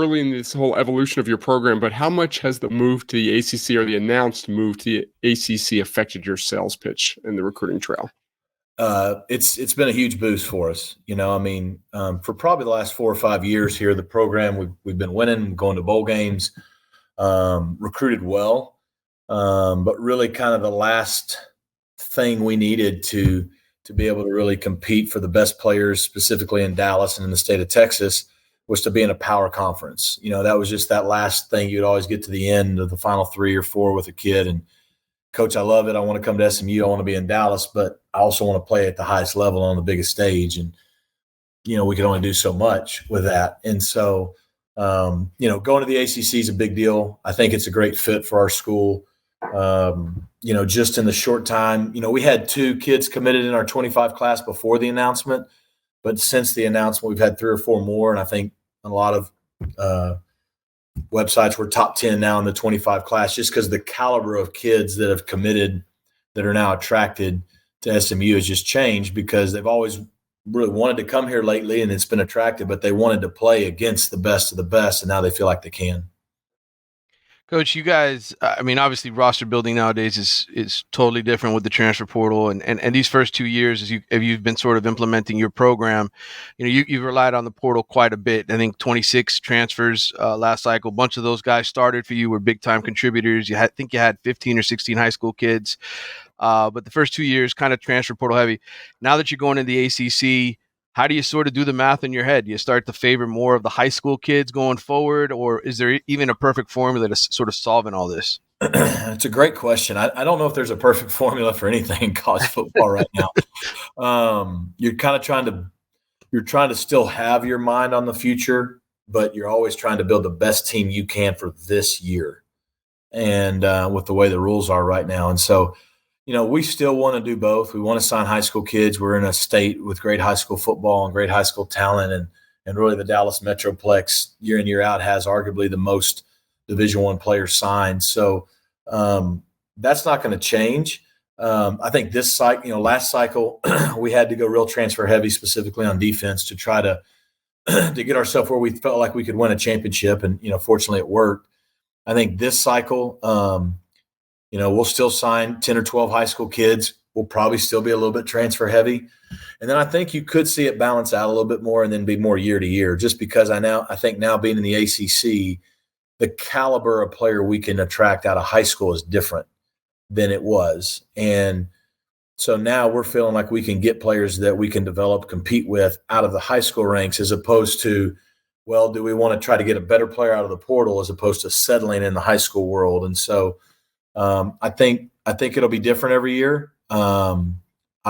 early in this whole evolution of your program, but how much has the move to the ACC or the announced move to the ACC affected your sales pitch and the recruiting trail? It's been a huge boost for us. For probably the last 4 or 5 years here, the program we've been winning, going to bowl games, recruited well, but really kind of the last thing we needed to be able to really compete for the best players, specifically in Dallas and in the state of Texas, was to be in a power conference. That was just that last thing. You'd always get to the end of the final 3 or 4 with a kid and, Coach, I love it. I want to come to SMU. I want to be in Dallas, but I also want to play at the highest level on the biggest stage. And, we can only do so much with that. And so, going to the ACC is a big deal. I think it's a great fit for our school. Just in the short time, we had 2 kids committed in our 25 class before the announcement, but since the announcement, we've had 3 or 4 more. And I think a lot of websites were top 10 now in the 25 class, just because the caliber of kids that have committed that are now attracted to SMU has just changed, because they've always really wanted to come here lately and it's been attractive, but they wanted to play against the best of the best, and now they feel like they can. Coach, you guys, obviously roster building nowadays is totally different with the transfer portal, and these first 2 years, as you've been sort of implementing your program, you've relied on the portal quite a bit. I think 26 transfers last cycle. A bunch of those guys started for you, were big time contributors. I think you had 15 or 16 high school kids, but the first 2 years kind of transfer portal heavy. Now that you're going to the ACC, how do you sort of do the math in your head? Do you start to favor more of the high school kids going forward, or is there even a perfect formula to sort of solving all this? It's a great question. I don't know if there's a perfect formula for anything in college football right now. You're trying to still have your mind on the future, but you're always trying to build the best team you can for this year, and with the way the rules are right now. And so, we still want to do both. We want to sign high school kids. We're in a state with great high school football and great high school talent, and really the Dallas Metroplex year in, year out has arguably the most Division I players signed. So that's not going to change. I think this cycle, last cycle, we had to go real transfer heavy, specifically on defense, to try to get ourselves where we felt like we could win a championship, and fortunately it worked. I think this cycle, we'll still sign 10 or 12 high school kids. We'll probably still be a little bit transfer heavy. And then I think you could see it balance out a little bit more and then be more year to year, just because I think now being in the ACC, the caliber of player we can attract out of high school is different than it was. And so now we're feeling like we can get players that we can develop, compete with out of the high school ranks, as opposed to, well, do we want to try to get a better player out of the portal as opposed to settling in the high school world? And so I think it'll be different every year. I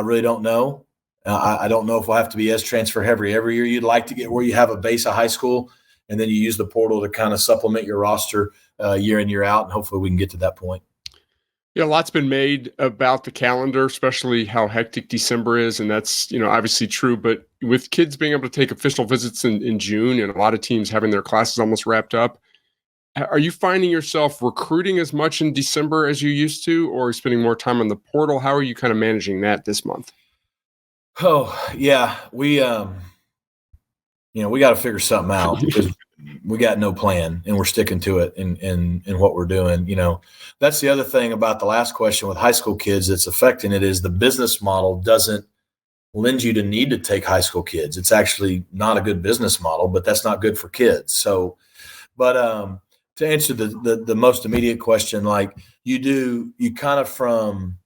really don't know. I don't know if we'll have to be as transfer heavy every year. You'd like to get where you have a base of high school, and then you use the portal to kind of supplement your roster year in, year out, and hopefully we can get to that point. Yeah, a lot's been made about the calendar, especially how hectic December is, and that's obviously true. But with kids being able to take official visits in June, and a lot of teams having their classes almost wrapped up, are you finding yourself recruiting as much in December as you used to, or spending more time on the portal? How are you kind of managing that this month? Oh, yeah. We got to figure something out, because we got no plan and we're sticking to it in what we're doing. That's the other thing about the last question with high school kids that's affecting it, is the business model doesn't lend you to need to take high school kids. It's actually not a good business model, but that's not good for kids. So, but, to answer the most immediate question, like you kind of from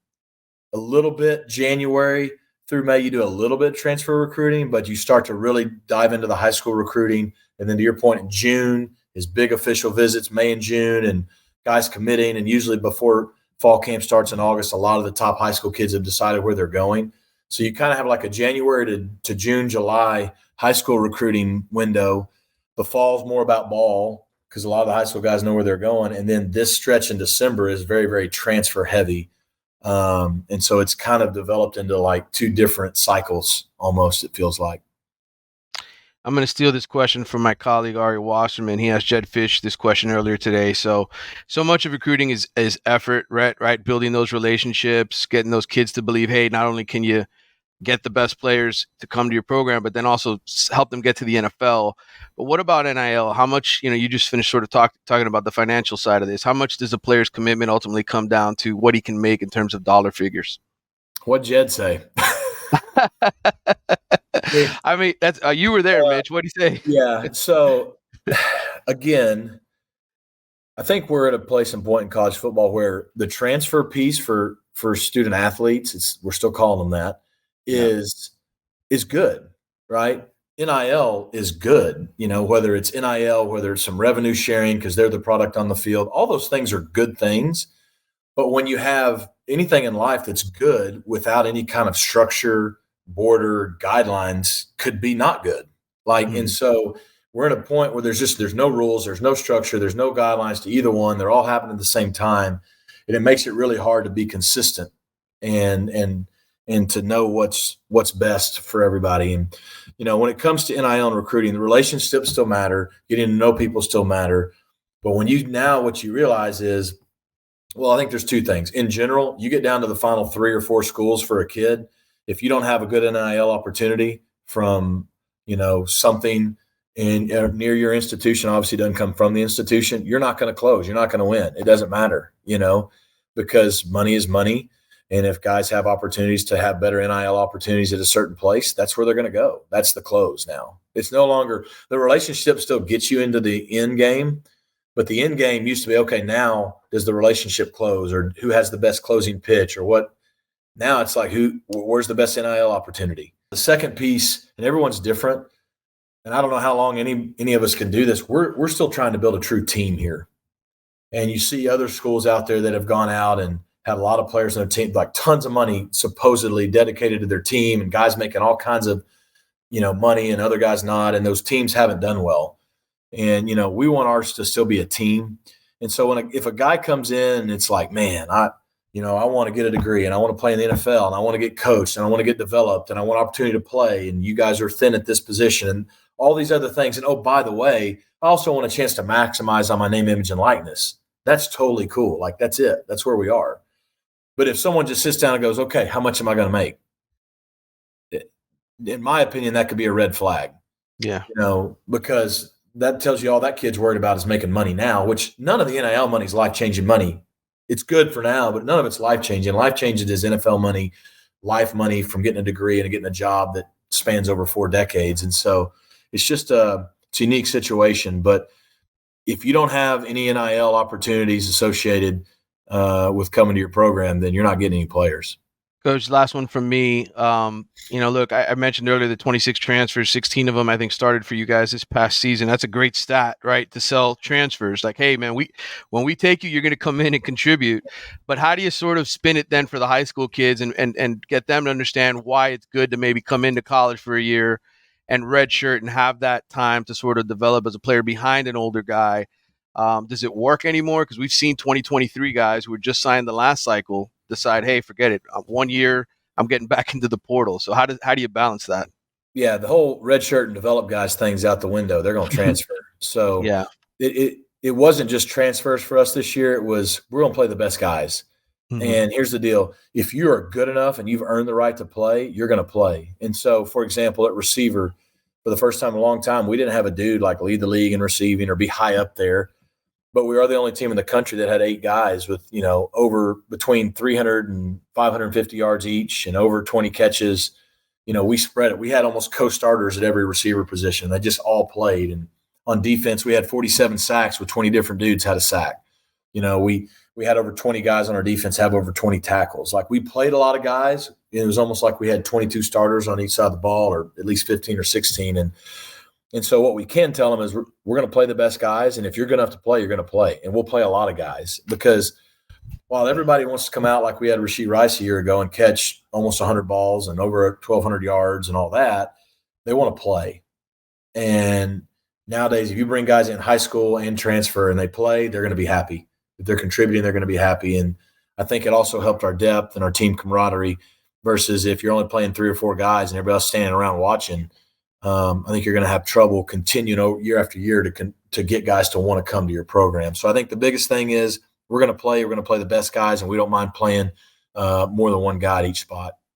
a little bit January through May, you do a little bit of transfer recruiting, but you start to really dive into the high school recruiting. And then to your point, in June is big official visits, May and June, and guys committing. And usually before fall camp starts in August, a lot of the top high school kids have decided where they're going. So you kind of have like a January to June, July high school recruiting window. The fall's more about ball, because a lot of the high school guys know where they're going. And then this stretch in December is very, very transfer heavy. And so it's kind of developed into like 2 different cycles almost, it feels like. I'm going to steal this question from my colleague, Ari Wasserman. He asked Jed Fish this question earlier today. So much of recruiting is effort, right? Building those relationships, getting those kids to believe, hey, not only can you get the best players to come to your program, but then also help them get to the NFL. But what about NIL? How much, you just finished sort of talking about the financial side of this. How much does a player's commitment ultimately come down to what he can make in terms of dollar figures? What'd Jed say? I mean, that's you were there, Mitch. What do you say? Yeah. So again, I think we're at a place and point in college football where the transfer piece for student athletes, we're still calling them that, is good, right? NIL is good, whether it's NIL, whether it's some revenue sharing because they're the product on the field, all those things are good things. But when you have anything in life that's good without any kind of structure, border, guidelines, could be not good. And so we're at a point where there's no rules, there's no structure, there's no guidelines to either one. They're all happening at the same time. And it makes it really hard to be consistent and to know what's best for everybody. And, when it comes to NIL and recruiting, the relationships still matter. Getting to know people still matter. But what you realize is, well, I think there's two things. In general, you get down to the final 3 or 4 schools for a kid. If you don't have a good NIL opportunity from, something near your institution, obviously doesn't come from the institution, you're not going to close. You're not going to win. It doesn't matter, because money is money. And if guys have opportunities to have better NIL opportunities at a certain place, that's where they're going to go. That's the close now. It's no longer – the relationship still gets you into the end game, but the end game used to be, okay, now does the relationship close, or who has the best closing pitch, or what? Now it's like where's the best NIL opportunity? The second piece, and everyone's different, and I don't know how long any of us can do this. We're still trying to build a true team here. And you see other schools out there that have gone out and have a lot of players on their team, like tons of money supposedly dedicated to their team, and guys making all kinds of, money, and other guys not, and those teams haven't done well. And, we want ours to still be a team. And so if a guy comes in and it's like, man, I want to get a degree, and I want to play in the NFL, and I want to get coached, and I want to get developed, and I want opportunity to play, and you guys are thin at this position, and all these other things. And, oh, by the way, I also want a chance to maximize on my name, image, and likeness. That's totally cool. Like, that's it. That's where we are. But if someone just sits down and goes, okay, how much am I going to make? In my opinion, that could be a red flag. Yeah. Because that tells you all that kid's worried about is making money now, which none of the NIL money is life-changing money. It's good for now, but none of it's life-changing. Life-changing is NFL money, life money from getting a degree and getting a job that spans over 4 decades. And so it's just it's a unique situation. But if you don't have any NIL opportunities associated with coming to your program, then you're not getting any players. Coach, last one from me. Look, I mentioned earlier the 26 transfers, 16 of them, I think, started for you guys this past season. That's a great stat, right, to sell transfers. Like, hey, man, when we take you, you're going to come in and contribute. But how do you sort of spin it then for the high school kids and get them to understand why it's good to maybe come into college for a year and redshirt and have that time to sort of develop as a player behind an older guy? Does it work anymore? Because we've seen 2023 guys who were just signed the last cycle decide, hey, forget it. 1 year, I'm getting back into the portal. So how do you balance that? Yeah, the whole red shirt and develop guys thing's out the window. They're going to transfer. So yeah, it wasn't just transfers for us this year. It was we're going to play the best guys. Mm-hmm. And here's the deal. If you are good enough and you've earned the right to play, you're going to play. And so, for example, at receiver, for the first time in a long time, we didn't have a dude like lead the league in receiving or be high up there. But we are the only team in the country that had 8 guys with, over between 300 and 550 yards each and over 20 catches. We spread it. We had almost co-starters at every receiver position. They just all played. And on defense, we had 47 sacks with 20 different dudes had a sack. We had over 20 guys on our defense have over 20 tackles. Like, we played a lot of guys. It was almost like we had 22 starters on each side of the ball, or at least 15 or 16. And so what we can tell them is we're going to play the best guys, and if you're good enough to play, you're going to play. And we'll play a lot of guys, because while everybody wants to come out like we had Rashee Rice a year ago and catch almost 100 balls and over 1,200 yards and all that, they want to play. And nowadays, if you bring guys in high school and transfer and they play, they're going to be happy. If they're contributing, they're going to be happy. And I think it also helped our depth and our team camaraderie versus if you're only playing 3 or 4 guys and everybody else standing around watching. I think you're going to have trouble continuing year after year to get guys to want to come to your program. So I think the biggest thing is we're going to play the best guys, and we don't mind playing more than one guy at each spot.